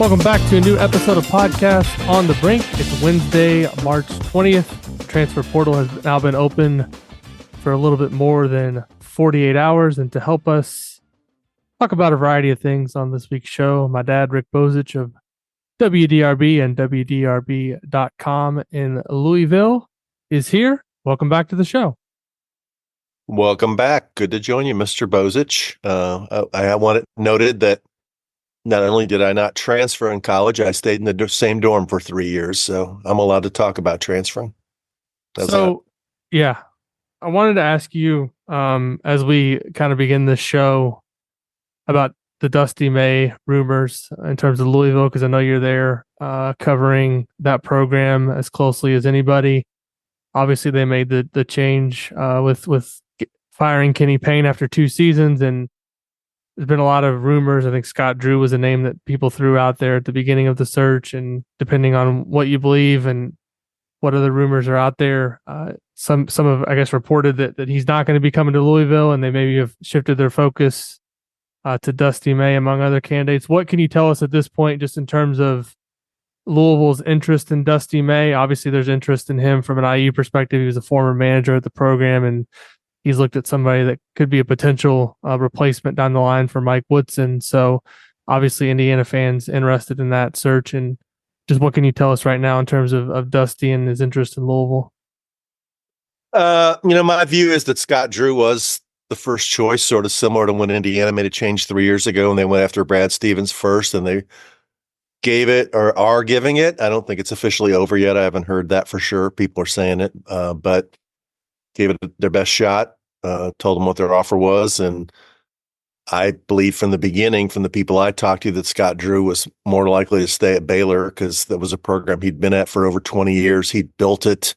Welcome back to a new episode of Podcast on the Brink. It's Wednesday, March 20th. The transfer portal has now been open for a little bit more than 48 hours. And to help us talk about a variety of things on this week's show, my dad, Rick Bozich of WDRB and WDRB.com in Louisville is here. Welcome back to the show. Welcome back. Good to join you, Mr. Bozich. I want it noted that not only did I not transfer in college, I stayed in the same dorm for 3 years, so I'm allowed to talk about transferring. Yeah, I wanted to ask you, as we kind of begin this show, about the Dusty May rumors in terms of Louisville, because I know you're there covering that program as closely as anybody. Obviously, they made the change with firing Kenny Payne after 2 seasons, and there's been a lot of rumors. I think Scott Drew was a name that people threw out there at the beginning of the search, and depending on what you believe and what other rumors are out there, some have, I guess, reported that he's not going to be coming to Louisville, and they maybe have shifted their focus to Dusty May, among other candidates. What can you tell us at this point, just in terms of Louisville's interest in Dusty May? Obviously, there's interest in him from an IU perspective. He was a former manager at the program, and he's looked at somebody that could be a potential replacement down the line for Mike Woodson. So obviously Indiana fans interested in that search. And just what can you tell us right now in terms of Dusty and his interest in Louisville? My view is that Scott Drew was the first choice, sort of similar to when Indiana made a change 3 years ago and they went after Brad Stevens first and they gave it or are giving it. I don't think it's officially over yet. I haven't heard that for sure. People are saying it, but gave it their best shot, told them what their offer was. And I believe from the beginning, from the people I talked to, that Scott Drew was more likely to stay at Baylor because that was a program he'd been at for over 20 years. He'd built it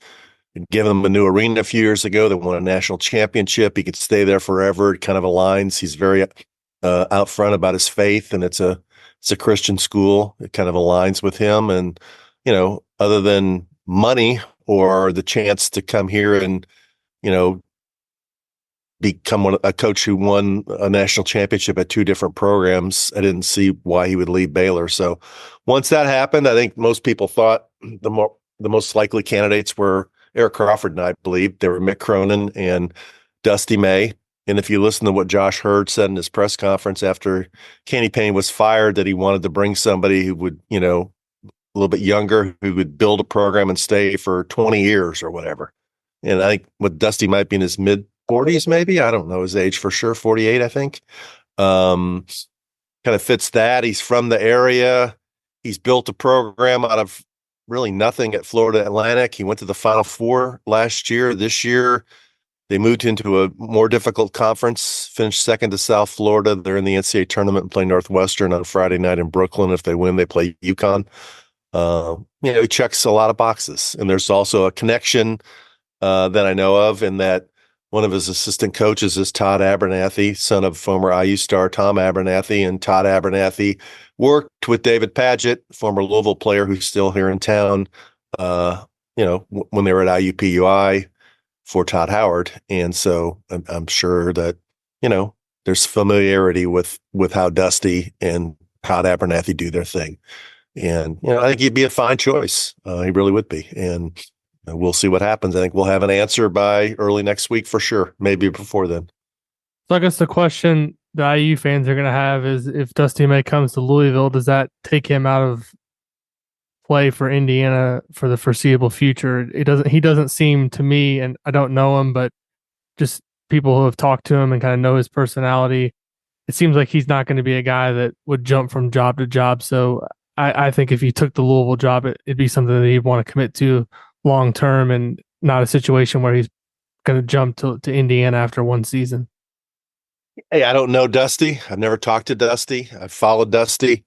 and given them a new arena a few years ago. They won a national championship. He could stay there forever. It kind of aligns. He's very out front about his faith, and it's a Christian school. It kind of aligns with him. And, other than money or the chance to come here and, become a coach who won a national championship at 2 different programs, I didn't see why he would leave Baylor. So once that happened, I think most people thought the most likely candidates were Eric Crawford, and I believe they were Mick Cronin and Dusty May. And if you listen to what Josh Hurd said in his press conference after Kenny Payne was fired, that he wanted to bring somebody who would, a little bit younger, who would build a program and stay for 20 years or whatever. And I think with Dusty might be in his mid-40s, maybe. I don't know his age for sure, 48, I think. Kind of fits that. He's from the area. He's built a program out of really nothing at Florida Atlantic. He went to the Final Four last year. This year, they moved into a more difficult conference, finished second to South Florida. They're in the NCAA tournament and play Northwestern on Friday night in Brooklyn. If they win, they play UConn. He checks a lot of boxes. And there's also a connection that I know of, in that one of his assistant coaches is Todd Abernathy, son of former IU star Tom Abernathy. And Todd Abernathy worked with David Padgett, former Louisville player who's still here in town, when they were at IUPUI for Todd Howard. And so I'm sure that, there's familiarity with how Dusty and Todd Abernathy do their thing. And, I think he'd be a fine choice. He really would be. And we'll see what happens. I think we'll have an answer by early next week for sure, maybe before then. So I guess the question the IU fans are going to have is, if Dusty May comes to Louisville, does that take him out of play for Indiana for the foreseeable future? He doesn't seem to me, and I don't know him, but just people who have talked to him and kind of know his personality, it seems like he's not going to be a guy that would jump from job to job. So I think if he took the Louisville job, it'd be something that he'd want to commit to long term, and not a situation where he's going to jump to Indiana after 1 season. Hey, I don't know Dusty. I've never talked to Dusty. I've followed Dusty.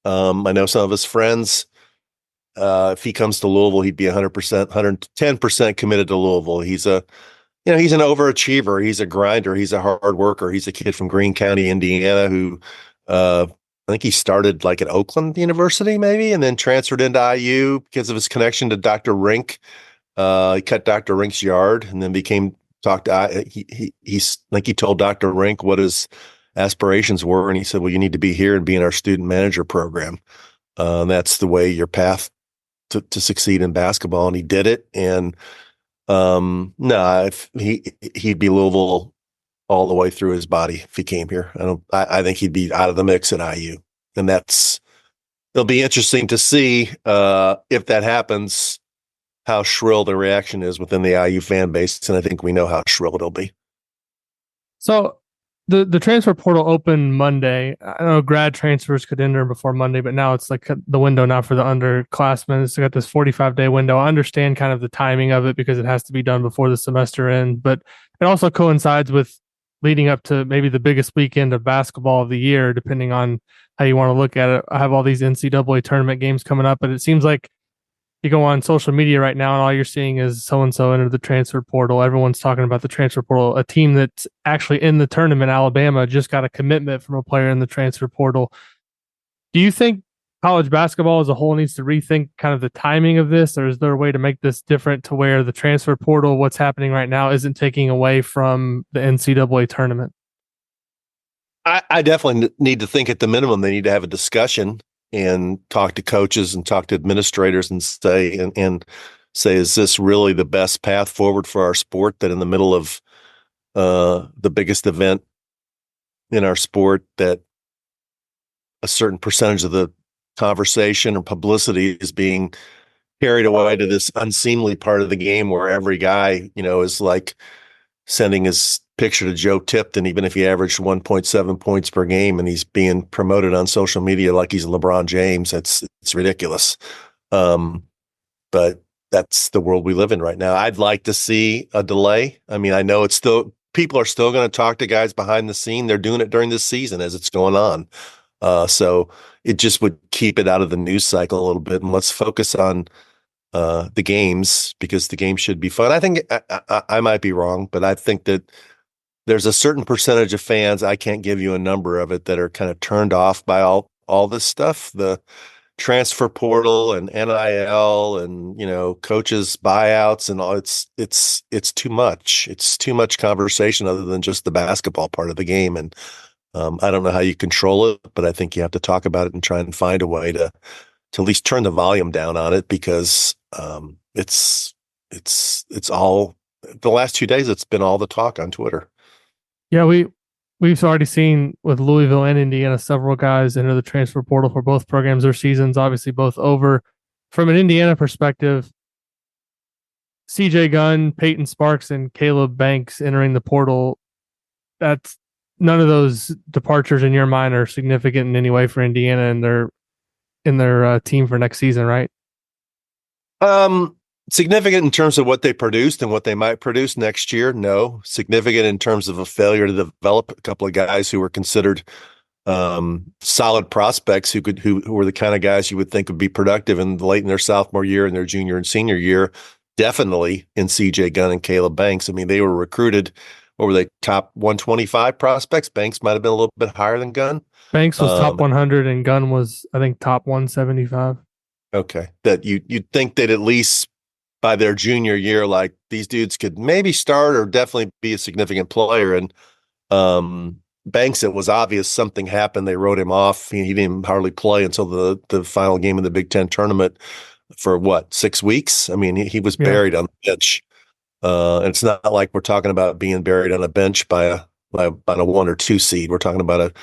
I know some of his friends. If he comes to Louisville, he'd be 100%, 110% committed to Louisville. He's an overachiever. He's a grinder. He's a hard worker. He's a kid from Greene County, Indiana, who I think he started like at Oakland University maybe, and then transferred into IU because of his connection to Dr. Rink. He cut Dr. Rink's yard and then he told Dr. Rink what his aspirations were. And he said, well, you need to be here and be in our student manager program. That's the way your path to succeed in basketball, and he did it. And no, if he'd be Louisville all the way through his body if he came here. I think he'd be out of the mix at IU, and it'll be interesting to see if that happens, how shrill the reaction is within the IU fan base, and I think we know how shrill it'll be. So the transfer portal opened Monday. I know grad transfers could enter before Monday, but now it's like the window now for the underclassmen. It's got this 45-day window. I understand kind of the timing of it because it has to be done before the semester ends, but it also coincides with leading up to maybe the biggest weekend of basketball of the year, depending on how you want to look at it. I have all these NCAA tournament games coming up, but it seems like you go on social media right now and all you're seeing is so-and-so entered the transfer portal. Everyone's talking about the transfer portal. A team that's actually in the tournament, Alabama, just got a commitment from a player in the transfer portal. Do you think college basketball as a whole needs to rethink kind of the timing of this, or is there a way to make this different to where the transfer portal, what's happening right now, isn't taking away from the NCAA tournament? I definitely need to think at the minimum they need to have a discussion and talk to coaches and talk to administrators and say, is this really the best path forward for our sport, that in the middle of the biggest event in our sport, that a certain percentage of the conversation or publicity is being carried away to this unseemly part of the game where every guy, is like sending his picture to Joe Tipton, even if he averaged 1.7 points per game, and he's being promoted on social media like he's LeBron James. It's ridiculous. But that's the world we live in right now. I'd like to see a delay. I mean, I know people are still going to talk to guys behind the scene. They're doing it during this season as it's going on. So it just would keep it out of the news cycle a little bit, and let's focus on the games, because the game should be fun. I think I might be wrong, but I think that there's a certain percentage of fans, I can't give you a number of it, that are kind of turned off by all this stuff, the transfer portal and NIL and, coaches buyouts and all. It's too much. It's too much conversation other than just the basketball part of the game. And I don't know how you control it, but I think you have to talk about it and try and find a way to at least turn the volume down on it, because it's all, the last 2 days, it's been all the talk on Twitter. Yeah, we've already seen with Louisville and Indiana several guys enter the transfer portal for both programs. Their seasons obviously both over. From an Indiana perspective, CJ Gunn, Peyton Sparks, and Caleb Banks entering the portal, that's none of those departures in your mind are significant in any way for Indiana and their team for next season, right? Significant in terms of what they produced and what they might produce next year. No. Significant in terms of a failure to develop a couple of guys who were considered solid prospects, who were the kind of guys you would think would be productive late in their sophomore year and their junior and senior year. Definitely in CJ Gunn and Caleb Banks. I mean, they were recruited. What were they, top 125 prospects? Banks might have been a little bit higher than Gunn. Banks was top 100 and Gunn was, I think, top 175. Okay. That you'd think they'd at least by their junior year, like, these dudes could maybe start or definitely be a significant player. And Banks, it was obvious something happened. They wrote him off. He didn't hardly play until the final game of the Big Ten tournament for 6 weeks? I mean, he was buried on the bench. And it's not like we're talking about being buried on a bench by a 1 or 2 seed. We're talking about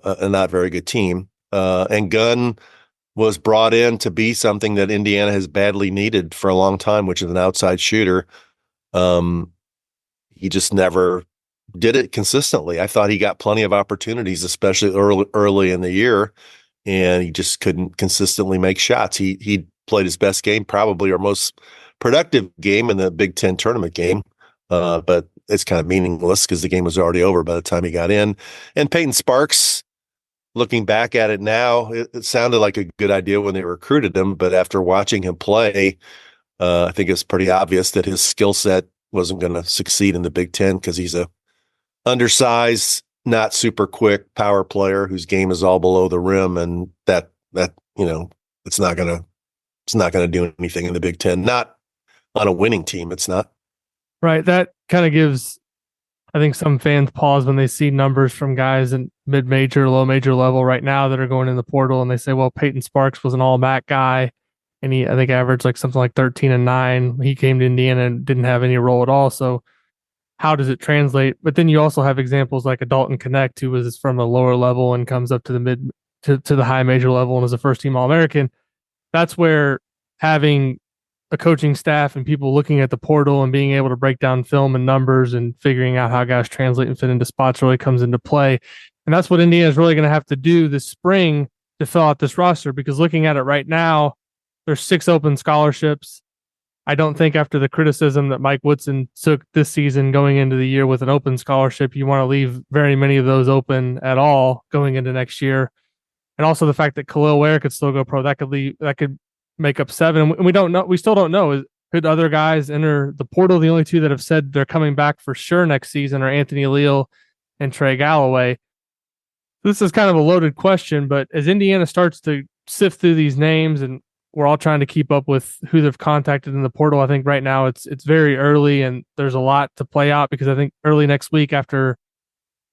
a not very good team. And Gunn was brought in to be something that Indiana has badly needed for a long time, which is an outside shooter. He just never did it consistently. I thought he got plenty of opportunities, especially early in the year, and he just couldn't consistently make shots. He played his best game, probably, or most productive game in the Big Ten tournament game, but it's kind of meaningless because the game was already over by the time he got in. And Peyton Sparks, looking back at it now, it sounded like a good idea when they recruited him, but after watching him play, I think it's pretty obvious that his skill set wasn't going to succeed in the Big Ten, because he's a undersized, not super quick power player whose game is all below the rim, and that it's not going to do anything in the Big Ten. Not on a winning team, it's not. Right. That kind of gives I think some fans pause when they see numbers from guys in mid-major, low-major level right now that are going in the portal, and they say, "Well, Peyton Sparks was an all-MAC guy, and he, I think, averaged like something like 13 and 9. He came to Indiana and didn't have any role at all. So, how does it translate?" But then you also have examples like a Dalton Connect, who was from a lower level and comes up to the mid to the high major level and is a first-team All-American. That's where having a coaching staff and people looking at the portal and being able to break down film and numbers and figuring out how guys translate and fit into spots really comes into play. And that's what Indiana is really going to have to do this spring to fill out this roster, because looking at it right now, there's 6 open scholarships. I don't think after the criticism that Mike Woodson took this season going into the year with an open scholarship, you want to leave very many of those open at all going into next year. And also the fact that Khalil Ware could still go pro, that could make up 7. And we don't know. We still don't know. Could other guys enter the portal? The only 2 that have said they're coming back for sure next season are Anthony Leal and Trey Galloway. This is kind of a loaded question, but as Indiana starts to sift through these names, and we're all trying to keep up with who they've contacted in the portal, I think right now it's very early and there's a lot to play out, because I think early next week, after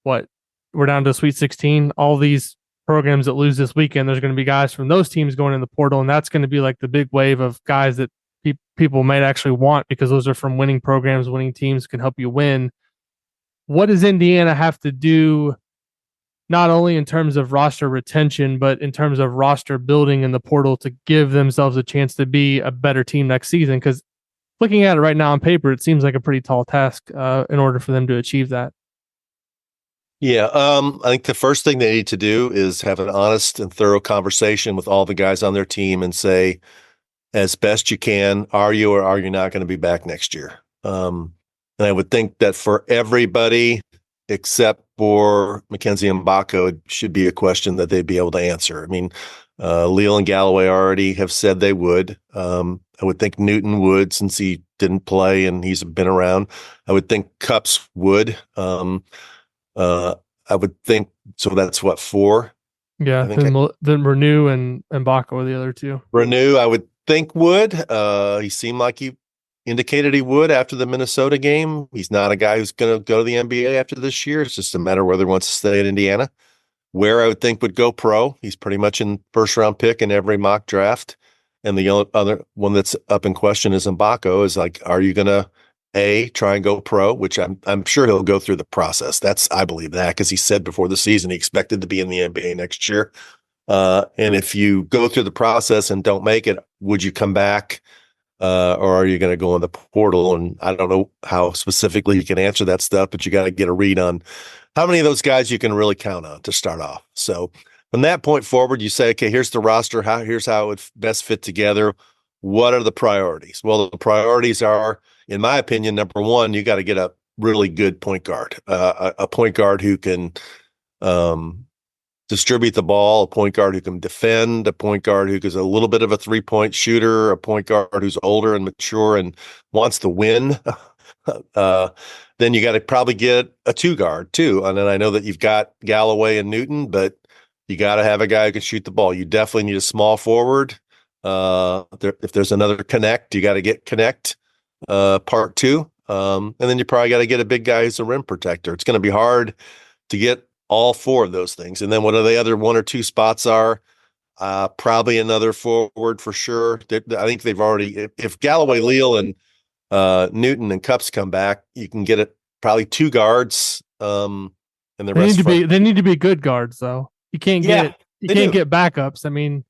we're down to Sweet 16, all these programs that lose this weekend, there's going to be guys from those teams going in the portal, and that's going to be like the big wave of guys that people might actually want, because those are from winning programs, winning teams, can help you win. What does Indiana have to do, not only in terms of roster retention, but in terms of roster building in the portal, to give themselves a chance to be a better team next season? Because looking at it right now on paper, it seems like a pretty tall task in order for them to achieve that. Yeah, I think the first thing they need to do is have an honest and thorough conversation with all the guys on their team and say, as best you can, are you or are you not going to be back next year? And I would think that for everybody except for Mackenzie Mbako, it should be a question that they'd be able to answer. I mean, Leal and Galloway already have said they would. I would think Newton would, since he didn't play and he's been around. I would think Cupps would. I would think so. That's what, 4? Yeah, then Renew and Mbako are the other 2. Renew, I would think would. He seemed like he indicated he would after the Minnesota game. He's not a guy who's going to go to the NBA after this year. It's just a matter of whether he wants to stay at Indiana. Where I would think would go pro. He's pretty much in first round pick in every mock draft. And the other one that's up in question is Mbako. Is like, are you going to try and go pro, which I'm sure he'll go through the process. I believe that, because he said before the season he expected to be in the NBA next year. And if you go through the process and don't make it, would you come back, or are you going to go in the portal? And I don't know how specifically you can answer that stuff, but you got to get a read on how many of those guys you can really count on to start off. So from that point forward, you say, okay, here's the roster. Here's how it would best fit together. What are the priorities? Well, the priorities are, in my opinion, number 1, you got to get a really good point guard, a point guard who can distribute the ball, a point guard who can defend, a point guard who is a little bit of a 3-point shooter, a point guard who's older and mature and wants to win. Then you got to probably get a 2 guard too. And then I know that you've got Galloway and Newton, but you got to have a guy who can shoot the ball. You definitely need a small forward. If there's another Connect, you got to get Connect part 2. And then you probably got to get a big guy who's a rim protector. It's going to be hard to get all 4 of those things. And then what are the other 1 or 2 spots are? Probably another forward for sure. I think they've already, if Galloway, Leal, and Newton and Cupps come back, you can get it probably 2 guards. And the rest they need to be good guards though. You can't get backups. I mean,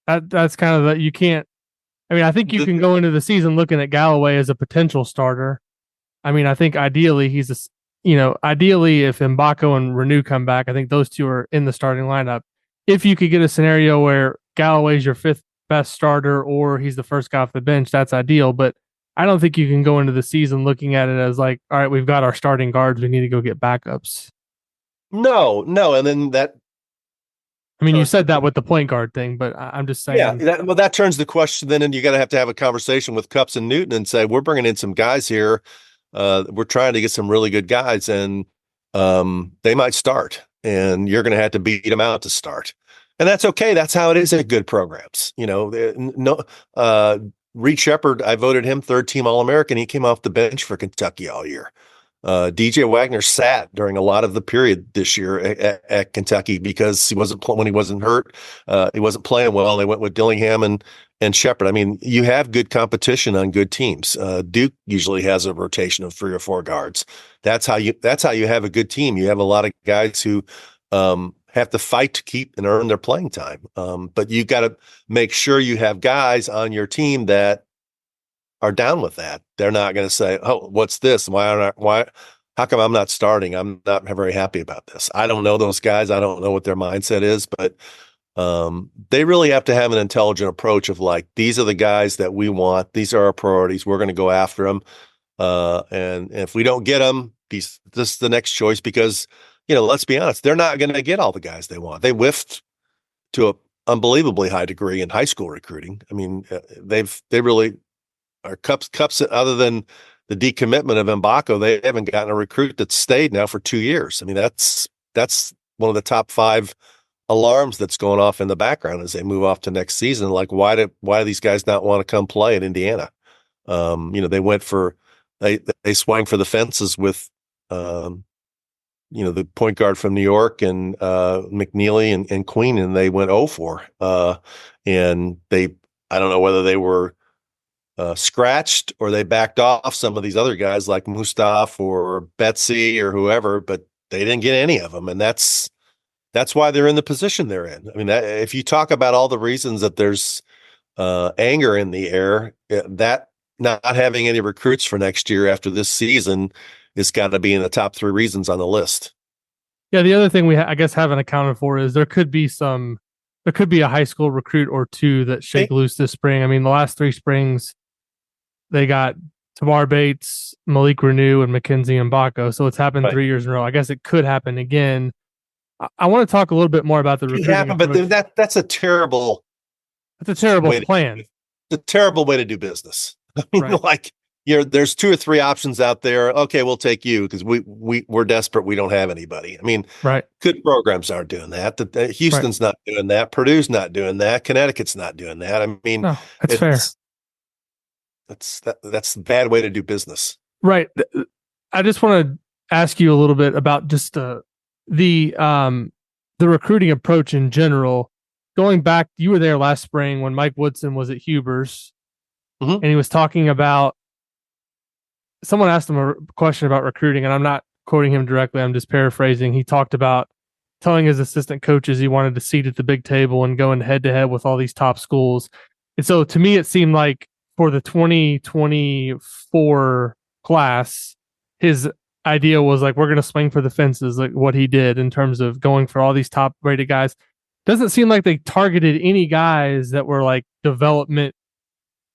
that's kind of you can't. I mean, I think you can go into the season looking at Galloway as a potential starter. I mean, I think ideally if Mbako and Renew come back, I think those 2 are in the starting lineup. If you could get a scenario where Galloway's your 5th best starter or he's the first guy off the bench, that's ideal. But I don't think you can go into the season looking at it as like, all right, we've got our starting guards, we need to go get backups. No. And then that, I mean, you said that with the point guard thing, but I'm just saying. Yeah, that turns the question then, and you got to have a conversation with Cupps and Newton and say, we're bringing in some guys here. We're trying to get some really good guys, and they might start, and you're going to have to beat them out to start. And that's okay. That's how it is at good programs. Reed Sheppard, I voted him 3rd team All-American. He came off the bench for Kentucky all year. DJ Wagner sat during a lot of the period this year at Kentucky because when he wasn't hurt, he wasn't playing well. They went with Dillingham and Shepard. I mean, you have good competition on good teams. Duke usually has a rotation of 3 or 4 guards. That's how you have a good team. You have a lot of guys who have to fight to keep and earn their playing time. But you got to make sure you have guys on your team that are down with that. They're not going to say, "Oh, what's this? How come I'm not starting? I'm not very happy about this." I don't know those guys. I don't know what their mindset is, but they really have to have an intelligent approach of like, these are the guys that we want. These are our priorities. We're going to go after them. And if we don't get them, this is the next choice because, let's be honest, they're not going to get all the guys they want. They whiffed to an unbelievably high degree in high school recruiting. I mean, they really are cups other than the decommitment of Mbako. They haven't gotten a recruit that's stayed now for 2 years. I mean, that's one of the top 5 alarms that's going off in the background as they move off to next season. Like, why do these guys not want to come play at Indiana? They swung for the fences with, the point guard from New York and McNeely and Queen, and they went 0-4. And I don't know whether they were scratched or they backed off some of these other guys like Mustaf or Betsy or whoever, but they didn't get any of them. And that's why they're in the position they're in. I mean, if you talk about all the reasons that there's anger in the air, that not having any recruits for next year after this season is got to be in the top 3 reasons on the list. Yeah, the other thing we I guess haven't accounted for is there could be a high school recruit or 2 that shake loose this spring. I mean, the last 3 springs, they got Tamar Bates, Malik Renew, and Mackenzie Mbako. So it's happened 3 years in a row. I guess it could happen again. I want to talk a little bit more about the recruiting. But that's a terrible. That's a terrible plan. It's a terrible way to do business. I mean, right. There's 2 or 3 options out there. Okay, we'll take you because we're desperate. We don't have anybody. I mean, right. Good programs aren't doing that. Houston's not doing that. Purdue's not doing that. Connecticut's not doing that. I mean, no, that's fair. That's a bad way to do business. Right. I just want to ask you a little bit about just the recruiting approach in general. Going back, you were there last spring when Mike Woodson was at Huber's, and he was talking about. Someone asked him a question about recruiting, and I'm not quoting him directly. I'm just paraphrasing. He talked about telling his assistant coaches he wanted a seat at the big table and going head to head with all these top schools. And so, to me, it seemed like for the 2024 class, his idea was like, we're going to swing for the fences, like what he did in terms of going for all these top rated guys. Doesn't seem like they targeted any guys that were like development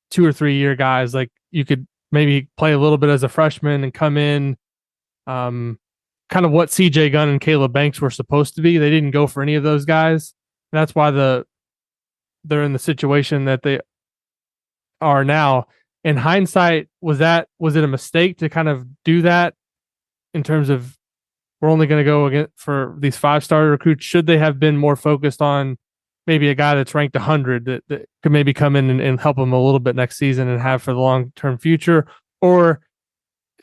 2 or 3 year guys. Like you could maybe play a little bit as a freshman and come in, kind of what CJ Gunn and Caleb Banks were supposed to be. They didn't go for any of those guys. And that's why they're in the situation that they are now. In hindsight, was it a mistake to kind of do that in terms of we're only going to go again for these 5-star recruits? Should they have been more focused on maybe a guy that's ranked 100 that could maybe come in and help them a little bit next season and have for the long-term future? Or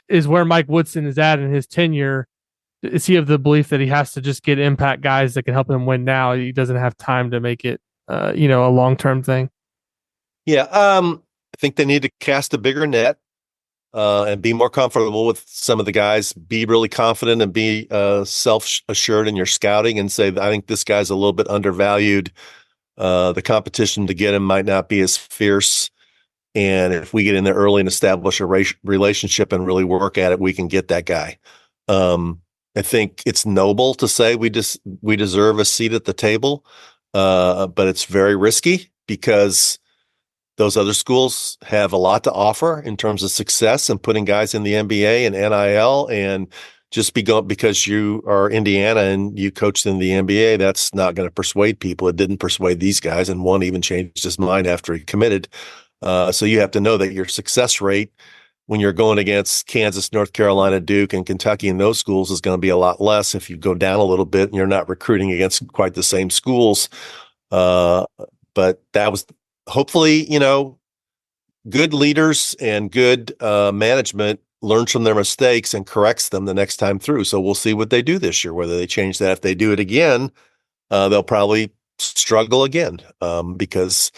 is where Mike Woodson is at in his tenure, is he of the belief that he has to just get impact guys that can help him win now? He doesn't have time to make it, a long-term thing. Yeah. I think they need to cast a bigger net and be more comfortable with some of the guys, be really confident and be self-assured in your scouting and say, I think this guy's a little bit undervalued. The competition to get him might not be as fierce. And if we get in there early and establish a relationship and really work at it, we can get that guy. I think it's noble to say we deserve a seat at the table, but it's very risky because those other schools have a lot to offer in terms of success and putting guys in the NBA and NIL, and just because you are Indiana and you coached in the NBA, that's not going to persuade people. It didn't persuade these guys, and one even changed his mind after he committed. So you have to know that your success rate when you're going against Kansas, North Carolina, Duke, and Kentucky and those schools is going to be a lot less if you go down a little bit and you're not recruiting against quite the same schools. But that was hopefully, good leaders and good management learns from their mistakes and corrects them the next time through. So we'll see what they do this year, whether they change that. If they do it again, they'll probably struggle again, because,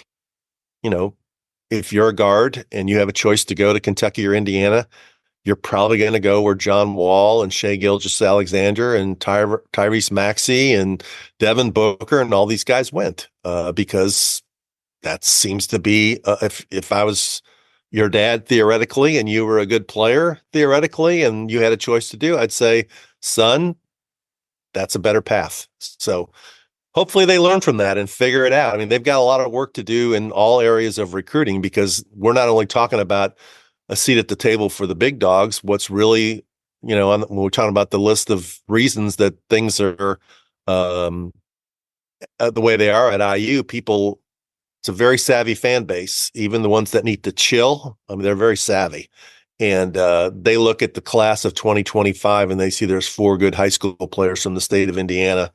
if you're a guard and you have a choice to go to Kentucky or Indiana, you're probably going to go where John Wall and Shai Gilgeous-Alexander and Tyrese Maxey and Devin Booker and all these guys went, because that seems to be, if I was your dad theoretically and you were a good player theoretically and you had a choice to do, I'd say, son, that's a better path. So hopefully they learn from that and figure it out. I mean, they've got a lot of work to do in all areas of recruiting, because we're not only talking about a seat at the table for the big dogs. What's really, when we're talking about the list of reasons that things are the way they are at IU, it's a very savvy fan base. Even the ones that need to chill, I mean, they're very savvy. And they look at the class of 2025 and they see there's 4 good high school players from the state of Indiana.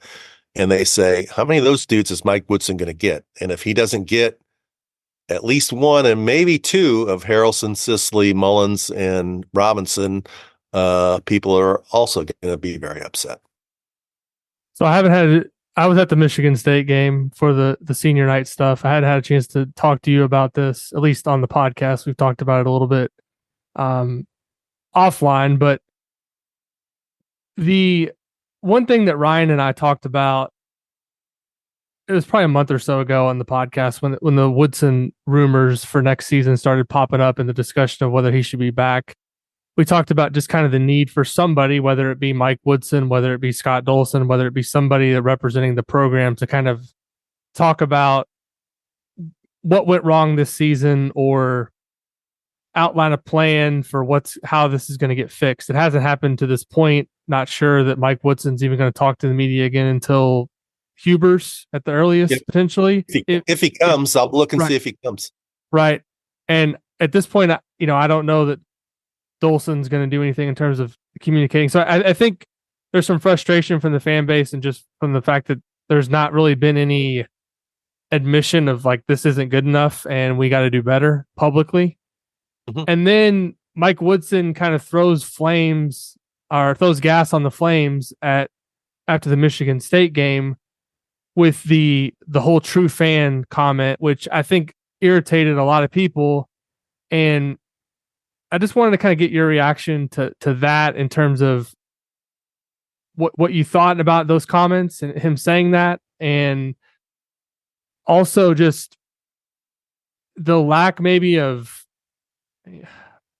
And they say, how many of those dudes is Mike Woodson going to get? And if he doesn't get at least 1 and maybe 2 of Harrelson, Sisley, Mullins, and Robinson, people are also going to be very upset. So I was at the Michigan State game for the senior night stuff. I hadn't had a chance to talk to you about this, at least on the podcast. We've talked about it a little bit offline, but the one thing that Ryan and I talked about, it was probably a month or so ago on the podcast when the Woodson rumors for next season started popping up in the discussion of whether he should be back. We talked about just kind of the need for somebody, whether it be Mike Woodson, whether it be Scott Dolson, whether it be somebody representing the program, to kind of talk about what went wrong this season or outline a plan for how this is going to get fixed. It hasn't happened to this point. Not sure that Mike Woodson's even going to talk to the media again until Hubers at the earliest, potentially. If he comes, I'll look and see if he comes. Right. And at this point, I don't know that Dolson's going to do anything in terms of communicating. So I think there's some frustration from the fan base and just from the fact that there's not really been any admission of like, this isn't good enough and we got to do better publicly. Mm-hmm. And then Mike Woodson kind of throws gas on the flames after the Michigan State game with the whole true fan comment, which I think irritated a lot of people. And I just wanted to kind of get your reaction to that in terms of what you thought about those comments and him saying that, and also just the lack maybe of,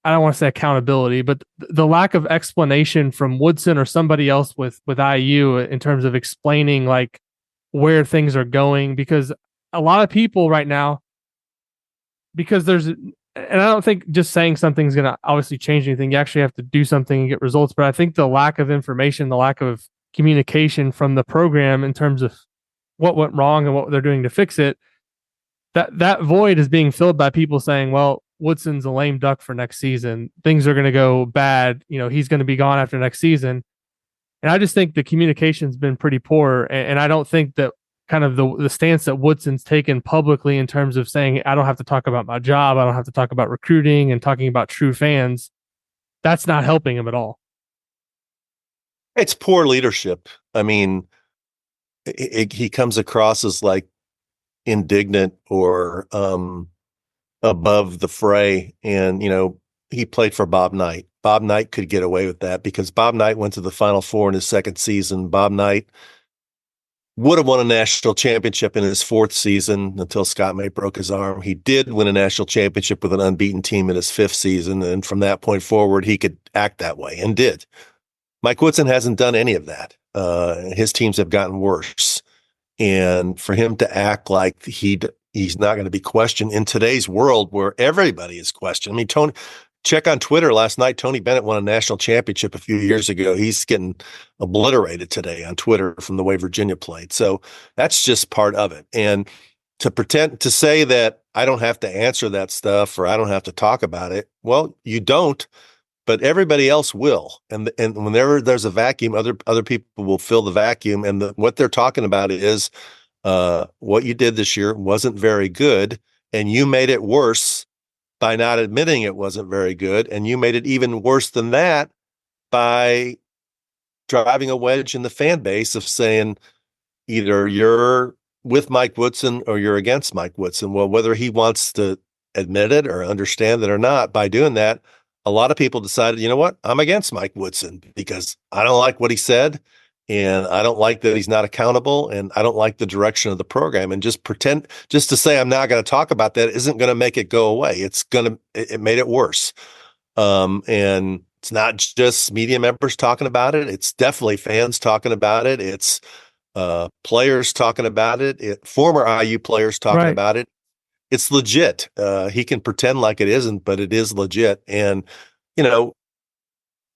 I don't want to say accountability, but the lack of explanation from Woodson or somebody else with IU in terms of explaining like where things are going, because a lot of people right now, because and I don't think just saying something's going to obviously change anything. You actually have to do something and get results. But I think the lack of information, the lack of communication from the program in terms of what went wrong and what they're doing to fix it, that void is being filled by people saying, well, Woodson's a lame duck for next season. Things are going to go bad. He's going to be gone after next season. And I just think the communication's been pretty poor. And I don't think that kind of the stance that Woodson's taken publicly in terms of saying, I don't have to talk about my job, I don't have to talk about recruiting and talking about true fans, that's not helping him at all. It's poor leadership. I mean, he comes across as like indignant or above the fray. And, he played for Bob Knight. Bob Knight could get away with that because Bob Knight went to the Final Four in his second season. Bob Knight would have won a national championship in his 4th season until Scott May broke his arm. He did win a national championship with an unbeaten team in his 5th season. And from that point forward, he could act that way and did. Mike Woodson hasn't done any of that. His teams have gotten worse. And for him to act like he's not going to be questioned in today's world where everybody is questioned. I mean, check on Twitter last night. Tony Bennett won a national championship a few years ago. He's getting obliterated today on Twitter from the way Virginia played. So that's just part of it. And to say that I don't have to answer that stuff or I don't have to talk about it, well, you don't, but everybody else will. And whenever there's a vacuum, other people will fill the vacuum. And what they're talking about is what you did this year wasn't very good, and you made it worse by not admitting it wasn't very good. And you made it even worse than that by driving a wedge in the fan base of saying either you're with Mike Woodson or you're against Mike Woodson. Well, whether he wants to admit it or understand it or not, by doing that, a lot of people decided, you know what, I'm against Mike Woodson because I don't like what he said. And I don't like that he's not accountable, and I don't like the direction of the program. And just to say I'm not going to talk about that isn't going to make it go away. It made it worse. And it's not just media members talking about it. It's definitely fans talking about it. It's players talking about it. Former IU players talking about it. It's legit. He can pretend like it isn't, but it is legit. And,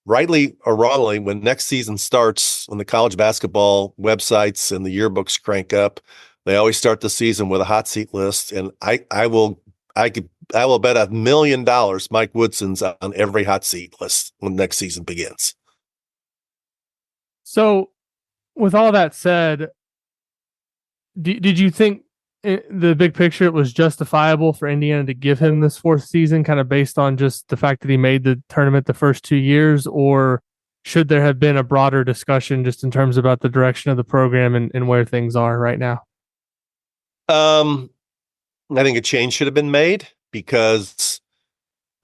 rightly or wrongly, when next season starts, when the college basketball websites and the yearbooks crank up, they always start the season with a hot seat list. And I will bet $1 million Mike Woodson's on every hot seat list when next season begins. So, with all that said, did you think the big picture it was justifiable for Indiana to give him this fourth season, kind of based on just the fact that he made the tournament the first 2 years, or should there have been a broader discussion just in terms about the direction of the program and where things are right now? I think a change should have been made, because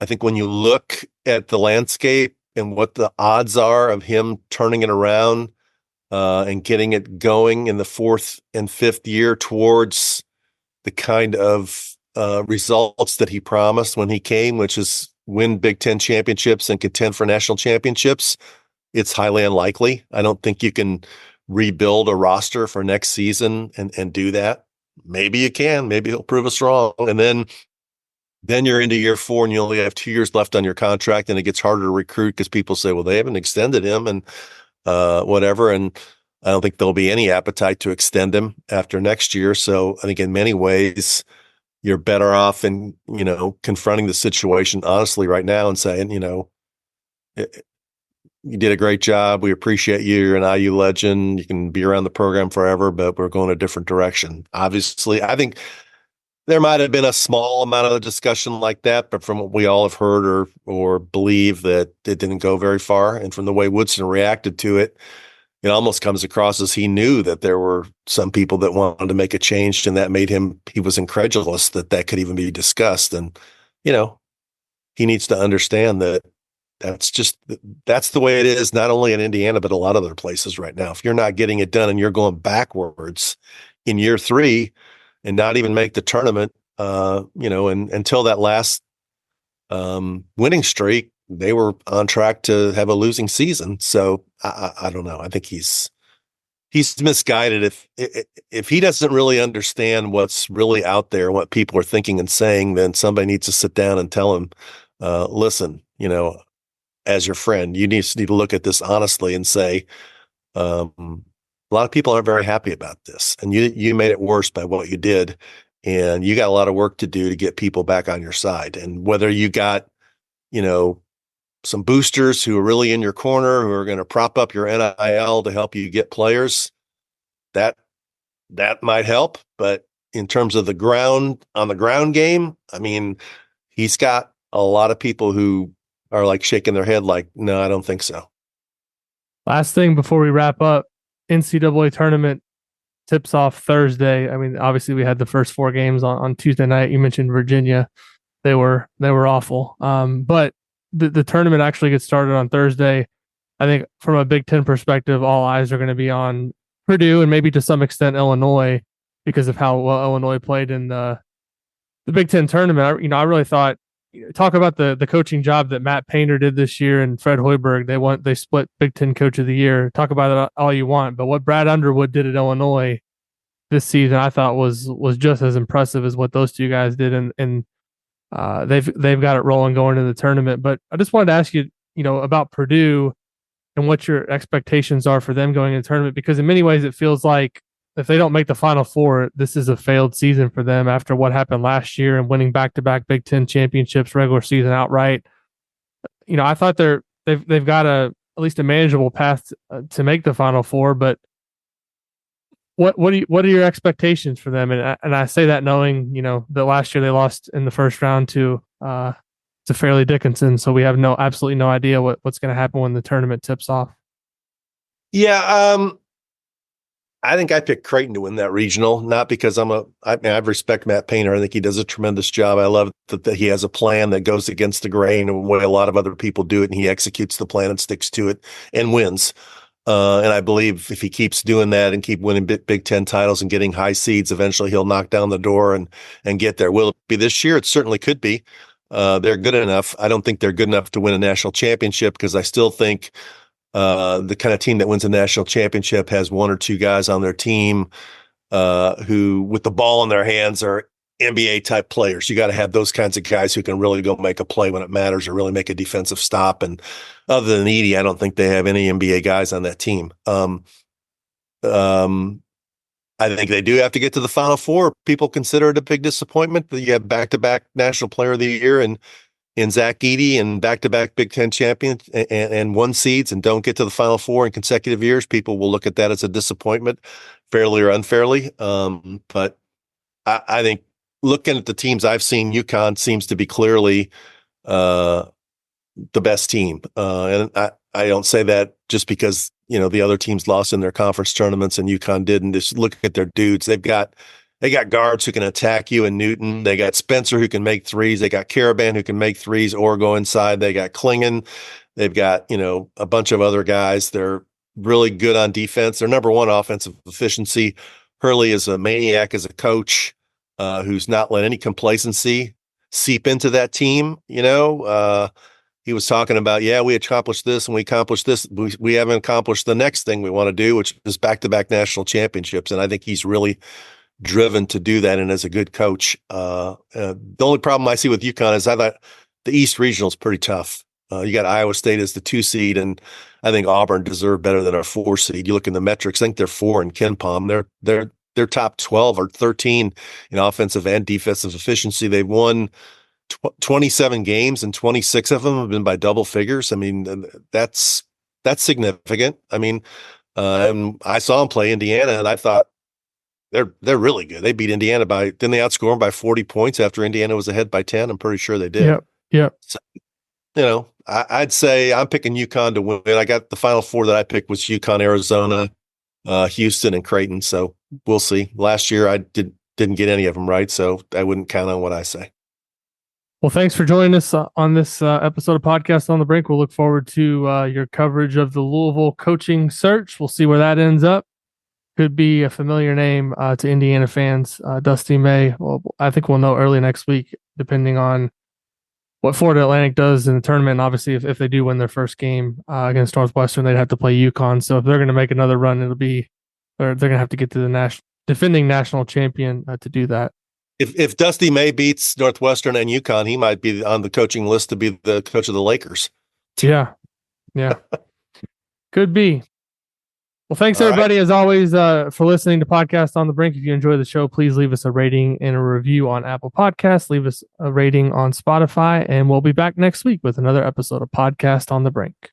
I think when you look at the landscape and what the odds are of him turning it around and getting it going in the fourth and fifth year towards the kind of results that he promised when he came, which is win Big Ten championships and contend for national championships, it's highly unlikely. I don't think you can rebuild a roster for next season and do that. Maybe you can. Maybe he'll prove us wrong. And then you're into year 4 and you only have 2 years left on your contract, and it gets harder to recruit because people say, well, they haven't extended him and whatever. And I don't think there'll be any appetite to extend him after next year. So I think in many ways, you're better off in, confronting the situation honestly right now and saying, you did a great job. We appreciate you. You're an IU legend. You can be around the program forever, but we're going a different direction. Obviously, I think there might have been a small amount of discussion like that, but from what we all have heard or believe, that it didn't go very far. And from the way Woodson reacted to it, it almost comes across as he knew that there were some people that wanted to make a change, and that made he was incredulous that could even be discussed. And, he needs to understand that that's the way it is, not only in Indiana, but a lot of other places right now. If you're not getting it done and you're going backwards in year 3 and not even make the tournament, and until that last winning streak, they were on track to have a losing season. So I don't know. I think he's misguided. If he doesn't really understand what's really out there, what people are thinking and saying, then somebody needs to sit down and tell him, listen, as your friend, you need to look at this honestly and say, a lot of people aren't very happy about this, and you made it worse by what you did, and you got a lot of work to do to get people back on your side. And whether you got, some boosters who are really in your corner, who are going to prop up your NIL to help you get players, that might help. But in terms of the ground game, I mean, he's got a lot of people who are like shaking their head like, no, I don't think so. Last thing before we wrap up, NCAA tournament tips off Thursday. I mean, obviously we had the first 4 games on Tuesday night. You mentioned Virginia. They were awful. But the tournament actually gets started on Thursday. I think from a Big Ten perspective, all eyes are going to be on Purdue and maybe to some extent Illinois because of how well Illinois played in the Big Ten tournament. I really thought, talk about the coaching job that Matt Painter did this year and Fred Hoiberg. They split Big Ten Coach of the Year. Talk about it all you want, but what Brad Underwood did at Illinois this season, I thought was just as impressive as what those two guys did, and they've got it rolling going into the tournament. But I just wanted to ask you, about Purdue and what your expectations are for them going into the tournament, because in many ways it feels like if they don't make the Final Four, this is a failed season for them after what happened last year and winning back-to-back Big Ten championships, regular season outright. I thought they've got at least a manageable path to make the Final Four, but what are your expectations for them? And I say that knowing, that last year they lost in the first round to to Fairleigh Dickinson. So we have absolutely no idea what's going to happen when the tournament tips off. Yeah. I think I picked Creighton to win that regional, not because I respect Matt Painter. I think he does a tremendous job. I love that he has a plan that goes against the grain and the way a lot of other people do it, and he executes the plan and sticks to it and wins. And I believe if he keeps doing that and keep winning Big Ten titles and getting high seeds, eventually he'll knock down the door and get there. Will it be this year? It certainly could be. They're good enough. I don't think they're good enough to win a national championship because I still think the kind of team that wins a national championship has one or two guys on their team who, with the ball in their hands, are NBA type players. You got to have those kinds of guys who can really go make a play when it matters or really make a defensive stop. And other than Edey, I don't think they have any NBA guys on that team. I think they do have to get to the Final Four. People consider it a big disappointment that you have back-to-back National Player of the Year and in Zach Edey and back-to-back Big Ten champions and one seeds and don't get to the Final Four in consecutive years. People will look at that as a disappointment, fairly or unfairly. But I think looking at the teams I've seen, UConn seems to be clearly the best team. And I don't say that just because, the other teams lost in their conference tournaments and UConn didn't. Just look at their dudes. They got guards who can attack you in Newton. They got Spencer who can make threes. They got Caravan who can make threes or go inside. They got Klingon. They've got, a bunch of other guys. They're really good on defense. They're number one offensive efficiency. Hurley is a maniac as a coach who's not let any complacency seep into that team. He was talking about, we accomplished this and we accomplished this. We haven't accomplished the next thing we want to do, which is back-to-back national championships. And I think he's really driven to do that and as a good coach. The only problem I see with UConn is I thought the East Regional is pretty tough. You got Iowa State as the 2 seed, and I think Auburn deserved better than our 4 seed. You look in the metrics, I think they're 4 in KenPom. They're top 12 or 13 in offensive and defensive efficiency. They've won 27 games and 26 of them have been by double figures. I mean, that's significant. I mean, I saw them play Indiana and I thought they're really good. They beat Indiana didn't they outscore them by 40 points after Indiana was ahead by 10? I'm pretty sure they did. Yep. So, I'd say I'm picking UConn to win. I got the Final Four that I picked was UConn, Arizona, Houston, and Creighton. So we'll see. Last year I didn't get any of them right, so I wouldn't count on what I say. Well, thanks for joining us on this episode of Podcast on the Brink. We'll look forward to your coverage of the Louisville coaching search. We'll see where that ends up. Could be a familiar name to Indiana fans. Dusty May. Well, I think we'll know early next week, depending on what Florida Atlantic does in the tournament. And obviously, if they do win their first game against Northwestern, they'd have to play UConn. So if they're going to make another run, they're going to have to get to the defending national champion to do that. If Dusty May beats Northwestern and UConn, he might be on the coaching list to be the coach of the Lakers. Yeah. Could be. Well, thanks everybody as always for listening to Podcast on the Brink. If you enjoy the show, please leave us a rating and a review on Apple Podcasts. Leave us a rating on Spotify, and we'll be back next week with another episode of Podcast on the Brink.